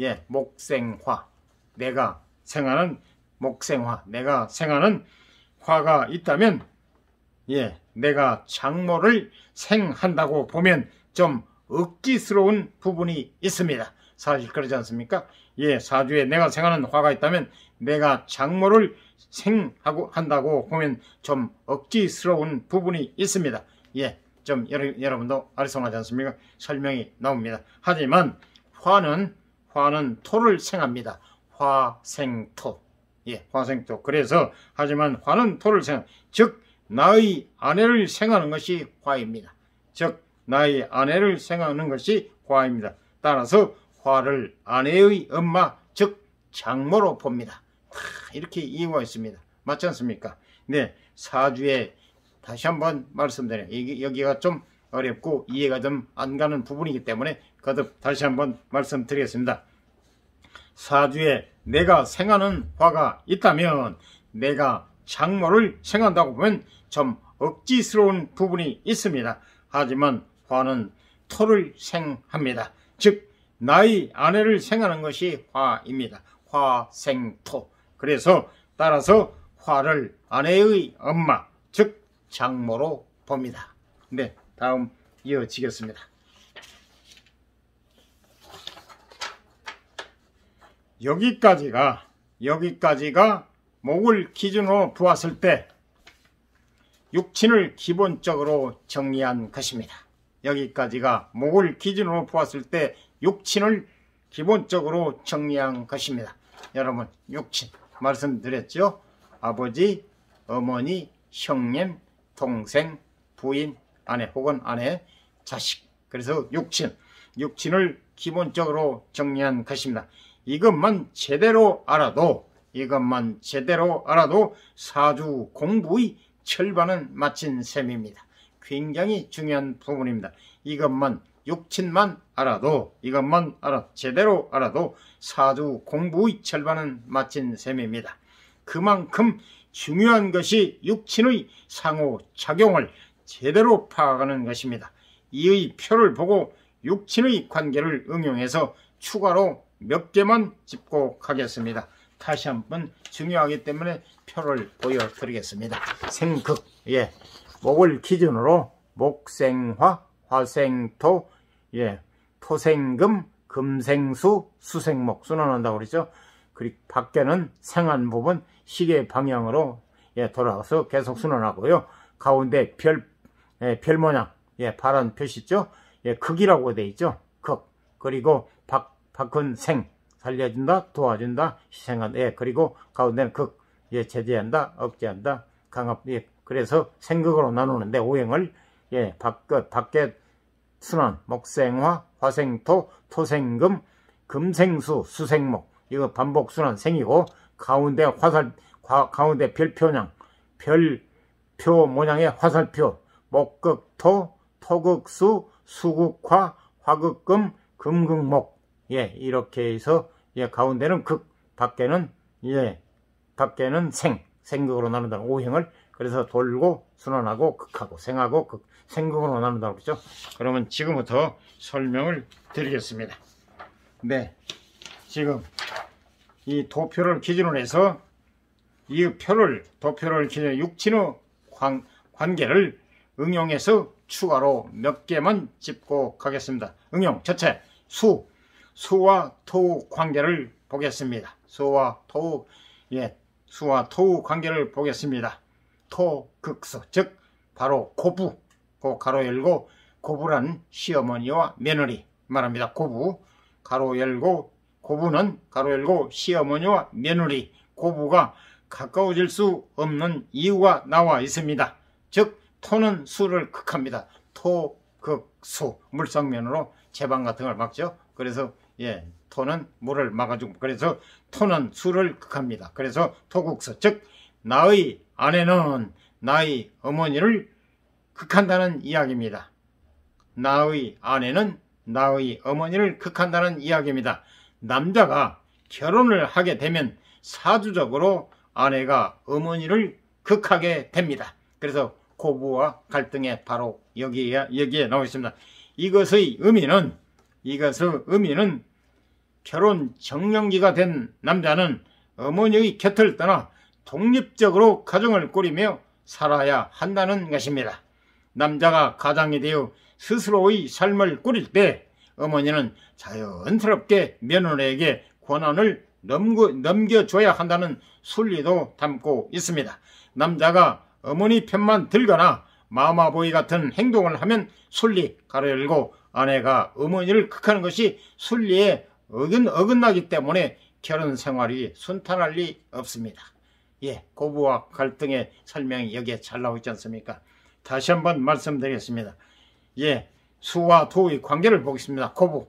예, 목생화. 내가 생하는 화가 있다면 예, 내가 장모를 생한다고 보면 좀 억지스러운 부분이 있습니다. 사실 그러지 않습니까? 예, 사주에 내가 생하는 화가 있다면 내가 장모를 한다고 보면 좀 억지스러운 부분이 있습니다. 예, 좀 여러분도 아리송하지 않습니까? 설명이 나옵니다. 하지만 화는 토를 생합니다. 화생토. 예, 화생토. 그래서 하지만 화는 토를 즉 나의 아내를 생하는 것이 화입니다. 즉 나의 아내를 생하는 것이 화입니다. 따라서 화를 아내의 엄마 즉 장모로 봅니다. 이렇게 이유가 있습니다. 맞지 않습니까? 네, 사주에 다시 한번 말씀드려요. 여기가 좀 어렵고 이해가 좀 안 가는 부분이기 때문에 거듭 다시 한번 말씀드리겠습니다. 사주에 내가 생하는 화가 있다면 내가 장모를 생한다고 보면 좀 억지스러운 부분이 있습니다. 하지만 화는 토를 생합니다. 즉 나의 아내를 생하는 것이 화입니다. 화생토. 그래서 따라서 화를 아내의 엄마 즉 장모로 봅니다. 네, 다음 이어지겠습니다. 여기까지가 목을 기준으로 보았을 때 육친을 기본적으로 정리한 것입니다. 여기까지가 목을 기준으로 보았을 때 육친을 기본적으로 정리한 것입니다. 여러분, 육친 말씀드렸죠? 아버지, 어머니, 형님, 동생, 부인, 아내 혹은 아내, 자식. 그래서 육친을 기본적으로 정리한 것입니다. 이것만 제대로 알아도 사주 공부의 절반은 마친 셈입니다. 굉장히 중요한 부분입니다. 육친만 알아도 제대로 알아도 사주 공부의 절반은 마친 셈입니다. 그만큼 중요한 것이 육친의 상호작용을 제대로 파악하는 것입니다. 이의 표를 보고 육친의 관계를 응용해서 추가로 몇 개만 짚고 가겠습니다. 다시 한번 중요하기 때문에 표를 보여드리겠습니다. 생극, 예, 목을 기준으로 목생화, 화생토, 예, 토생금, 금생수, 수생목 순환한다고 그러죠. 그리고 밖에는 생한 부분 시계 방향으로 예, 돌아가서 계속 순환하고요. 가운데 별 모양, 예, 파란 표시죠. 예, 극이라고 돼 있죠. 극. 그리고 밖은 생, 살려준다, 도와준다, 희생한다. 예, 그리고 가운데는 극, 예, 제재한다, 억제한다, 강압. 예, 그래서 생극으로 나누는데 오행을 예, 밖에 순환, 목생화, 화생토, 토생금, 금생수, 수생목. 이거 반복 순환 생이고 가운데 가운데 별표냥, 별표 모양의 화살표, 목극토, 토극수, 수극화, 화극금, 금극목. 예, 이렇게 해서 예, 가운데는 극, 밖에는 생극으로 나눈다는 오행을 그래서 돌고 순환하고 극하고 생하고 극, 생극으로 나눈다고 그러죠. 그러면 지금부터 설명을 드리겠습니다. 네, 지금 이 도표를 기준으로 해서 이 도표를 기준으로 육친의 관계를 응용해서 추가로 몇 개만 짚고 가겠습니다. 응용 첫째, 수와 토 관계를 보겠습니다. 수와 토 관계를 보겠습니다. 토극수, 즉 바로 고부, 가로 열고 고부란 시어머니와 며느리 말합니다. 고부, 가로 열고 고부는 가로 열고 시어머니와 며느리, 고부가 가까워질 수 없는 이유가 나와 있습니다. 즉 토는 수를 극합니다. 토극수, 물성면으로 제방 같은 걸 막죠. 그래서 예, 토는 물을 막아주고 그래서 토는 수를 극합니다. 그래서 토극수, 즉 나의 아내는 나의 어머니를 극한다는 이야기입니다. 나의 아내는 나의 어머니를 극한다는 이야기입니다. 남자가 결혼을 하게 되면 사주적으로 아내가 어머니를 극하게 됩니다. 그래서 고부와 갈등에 바로 여기에 나와 있습니다. 이것의 의미는 결혼 정년기가 된 남자는 어머니의 곁을 떠나 독립적으로 가정을 꾸리며 살아야 한다는 것입니다. 남자가 가장이 되어 스스로의 삶을 꾸릴 때 어머니는 자연스럽게 며느리에게 권한을 넘겨줘야 한다는 순리도 담고 있습니다. 남자가 어머니 편만 들거나 마마보이 같은 행동을 하면 순리, 가로 열고 아내가 어머니를 극하는 것이 순리에 어긋나기 때문에 결혼 생활이 순탄할 리 없습니다. 예, 고부와 갈등의 설명이 여기에 잘 나오고 있지 않습니까? 다시 한번 말씀드리겠습니다. 예, 수와 도의 관계를 보겠습니다. 고부,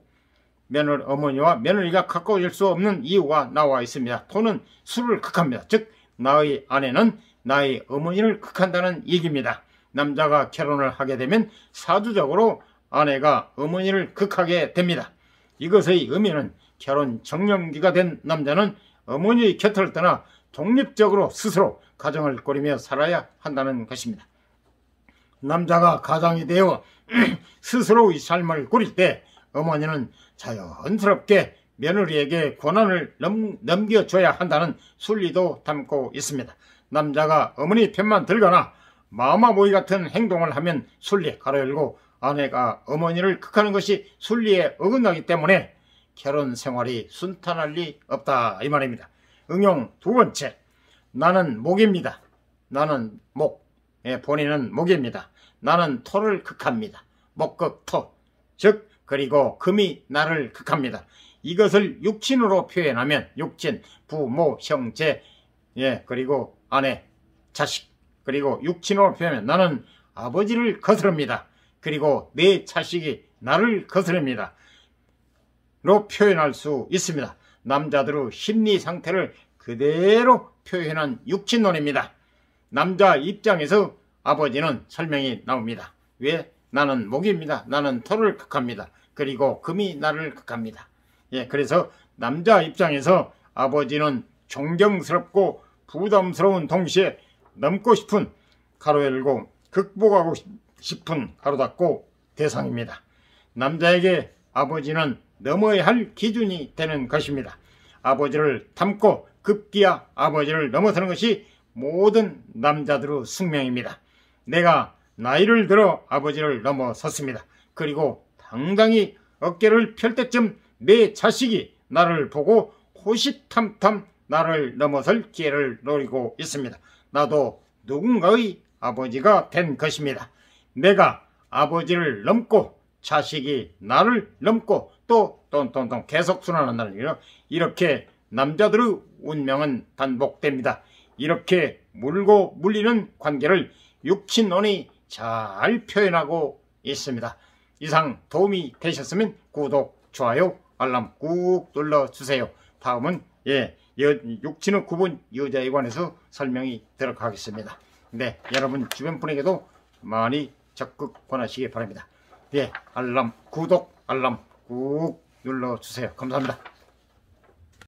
어머니와 며느리가 가까워질 수 없는 이유가 나와 있습니다. 토는 수를 극합니다. 즉 나의 아내는 나의 어머니를 극한다는 얘기입니다. 남자가 결혼을 하게 되면 사주적으로 아내가 어머니를 극하게 됩니다. 이것의 의미는 결혼 정년기가 된 남자는 어머니의 곁을 떠나 독립적으로 스스로 가정을 꾸리며 살아야 한다는 것입니다. 남자가 가장이 되어 스스로의 삶을 꾸릴 때 어머니는 자연스럽게 며느리에게 권한을 넘겨줘야 한다는 순리도 담고 있습니다. 남자가 어머니 편만 들거나 마마보이 같은 행동을 하면 순리, 가로 열고 아내가 어머니를 극하는 것이 순리에 어긋나기 때문에 결혼 생활이 순탄할 리 없다 이 말입니다. 응용 두 번째, 나는 목입니다. 나는 목, 본인은 목입니다. 나는 토를 극합니다. 목극토, 즉 그리고 금이 나를 극합니다. 이것을 육친으로 표현하면 육친, 부모, 형제, 그리고 아내, 자식, 그리고 육친으로 표현하면 나는 아버지를 거스릅니다. 그리고 내 자식이 나를 거스릅니다. 로 표현할 수 있습니다. 남자들의 심리 상태를 그대로 표현한 육친론입니다. 남자 입장에서 아버지는 설명이 나옵니다. 왜? 나는 목입니다. 나는 토를 극합니다. 그리고 금이 나를 극합니다. 그래서 남자 입장에서 아버지는 존경스럽고 부담스러운 동시에 넘고 싶은, 가로 열고 극복하고 싶은, 가로 닫고 대상입니다. 남자에게 아버지는 넘어야 할 기준이 되는 것입니다. 아버지를 닮고 급기야 아버지를 넘어서는 것이 모든 남자들의 숙명입니다. 내가 나이를 들어 아버지를 넘어섰습니다. 그리고 당당히 어깨를 펼 때쯤 내 자식이 나를 보고 호시탐탐 나를 넘어설 기회를 노리고 있습니다. 나도 누군가의 아버지가 된 것입니다. 내가 아버지를 넘고 자식이 나를 넘고 또 계속 순환한다는 거예요. 이렇게 남자들의 운명은 반복됩니다. 이렇게 물고 물리는 관계를 육친론이 잘 표현하고 있습니다. 이상 도움이 되셨으면 구독, 좋아요, 알람 꾹 눌러주세요. 다음은 육친의 구분 여자에 관해서 설명이 들어가겠습니다. 네, 여러분 주변 분에게도 많이 적극 권하시기 바랍니다. 네, 구독, 알람 꾹 눌러주세요. 감사합니다.